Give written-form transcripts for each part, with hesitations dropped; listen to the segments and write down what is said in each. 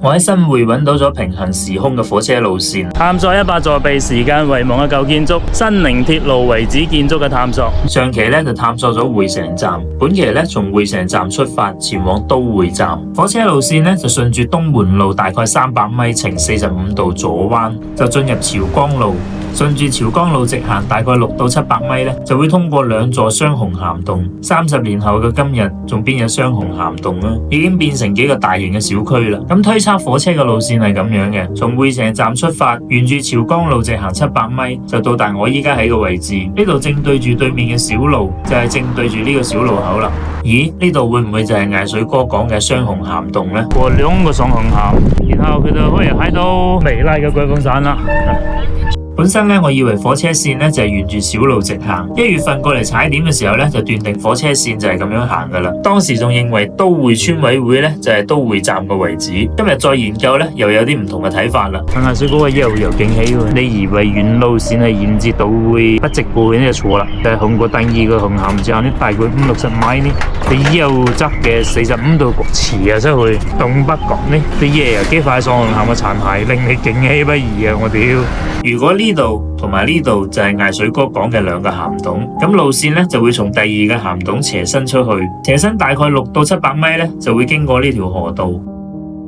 我喺新會揾到咗平行時空嘅火車路線，探索100座被時間遺忘嘅舊建築，新寧鐵路遺址建築嘅探索。上期咧就探索咗匯成站，本期咧從匯成站出發前往都會站。火車路線咧就順住東門路大概300米呈45度左彎，就進入朝江路。順住朝江路直行大概6到700米咧，就會通過2座雙紅涵洞。30年後嘅今日，仲邊有雙紅涵洞啊？已經變成幾個大型嘅小區啦。咁推測火車嘅路線係咁樣嘅：從匯成站出發，沿住朝江路直行700米，就到達我依家喺嘅位置。呢度正對住對面嘅小路，就係正對住呢個小路口啦。咦？呢度會唔會就係艾水哥講嘅雙紅涵洞呢？過2個雙紅涵，然後佢就可以睇到美麗嘅鬼風山啦。本身咧，我以為火車線咧就係沿住小路直行。1月份過嚟踩點嘅時候咧，就斷定火車線就係咁樣行噶啦。當時仲認為都會村委會咧就係都會站嘅位置。今日再研究咧，又有啲唔同嘅睇法啦。艾水哥又驚喜喎！你以為原路線係沿住都會一直過去呢，就錯啦。就係行過第2個紅涵之後，你大概50-60米呢，你右側嘅45度角斜啊出去東北角呢，啲嘢又幾塊雙紅涵嘅殘骸，令你驚喜不已啊！我屌！如果呢度同埋呢度就係艾水哥講嘅2個涵洞，咁路線咧就會從第2個涵洞斜伸出去，斜伸大概6到700米咧，就會經過呢條河道，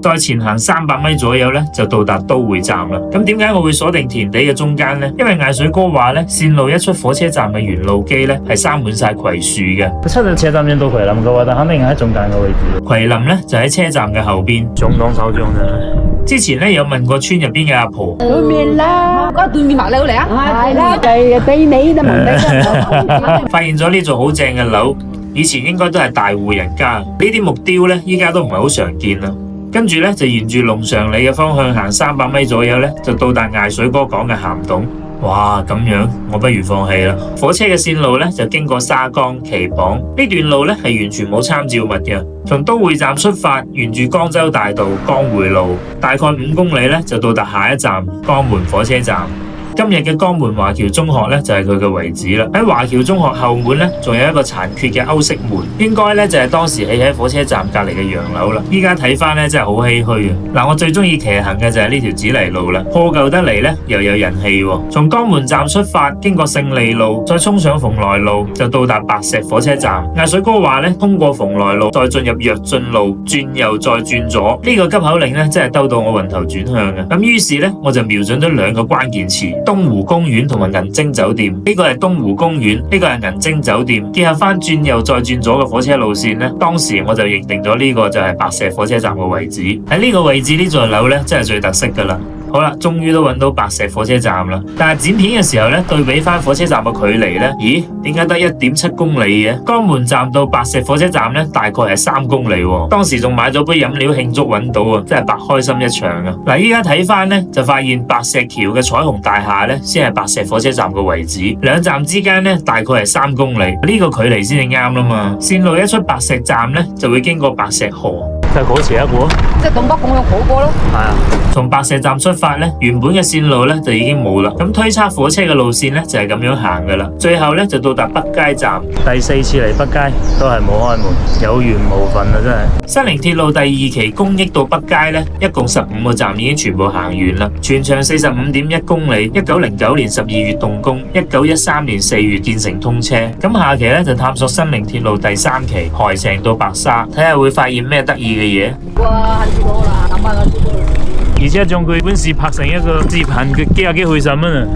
再前行300米左右咧，就到達都會站啦。咁點解我會鎖定田地嘅中間呢？因為艾水哥話咧，線路一出火車站嘅原路基咧係生滿晒葵樹嘅。出到車站先到葵林嘅話，但肯定喺中間嘅位置。葵林咧就喺車站嘅後邊，相當手掌嘅。之前咧有問過村入邊嘅阿婆，對面啦，嗰對面麥樓嚟啊，係啦，係對面都冇地。發現咗呢座好正嘅樓，以前應該都係大戶人家。呢啲木雕咧，依家都唔係好常見啦。跟住咧就沿住龍常里嘅方向行300米左右咧，就到達艾水哥講嘅涵洞。哇，咁樣我不如放棄啦。火車嘅線路咧就經過沙江、旗榜呢段路咧係完全冇參照物嘅。從都會站出發，沿住江州大道、江匯路，大概5公里咧就到達下一站江門火車站。今日嘅江門華僑中學咧就係佢嘅遺址啦。喺華僑中學後門咧，仲有一個殘缺嘅歐式門，應該咧就係當時起喺火車站隔籬嘅洋樓啦。依家睇翻咧真係好唏噓啊！嗱，我最中意騎行嘅就係呢條紙泥路啦，破舊得嚟咧又有人氣喎。從江門站出發，經過勝利路，再衝上蓬萊路，就到達白石火車站。艾水哥話咧，通過蓬萊路，再進入躍進路，轉右再轉左，呢個急口令咧真係兜到我暈頭轉向嘅。咁於是咧，我就瞄準咗2個關鍵詞。東湖公園同埋銀晶酒店，呢個係東湖公園，呢個係銀晶酒店，結合翻轉右再轉左嘅火車路線呢，當時我就認定咗呢個就係白石火車站嘅位置。喺呢個位置呢座樓呢，真係最特色噶啦。好啦，終於都揾到白石火車站啦。但係剪片嘅時候咧，對比翻火車站嘅距離咧，咦？點解得1.7公里嘅？江門站到白石火車站咧，大概係3公里喎。當時仲買咗杯飲料慶祝揾到啊，真係白開心一場啊！嗱，依家睇翻咧，就發現白石橋嘅彩虹大廈咧，先係白石火車站嘅位置。2站之間咧，大概係3公里，呢個距離先至啱啦嘛。線路一出白石站咧，就會經過白石河。就係嗰時一個，即係東北咁樣好過咯。係啊，從白石站出發咧，原本嘅線路咧就已經冇啦。咁推測火車嘅路線咧就係咁樣行噶啦。最後咧就到達北街站。第4次嚟北街都係冇開門，有緣無份啊！真係。新寧鐵路第2期公益到北街咧，一共15個站已經全部行完啦，全長45.1公里。1909年12月動工，1913年4月建成通車。咁下期咧就探索新寧鐵路第3期海城到白沙，睇下會發現咩得意嘅嘢。哇，很多啦，300個。而且仲佢本事拍成一個視頻，佢幾廿幾回神啊！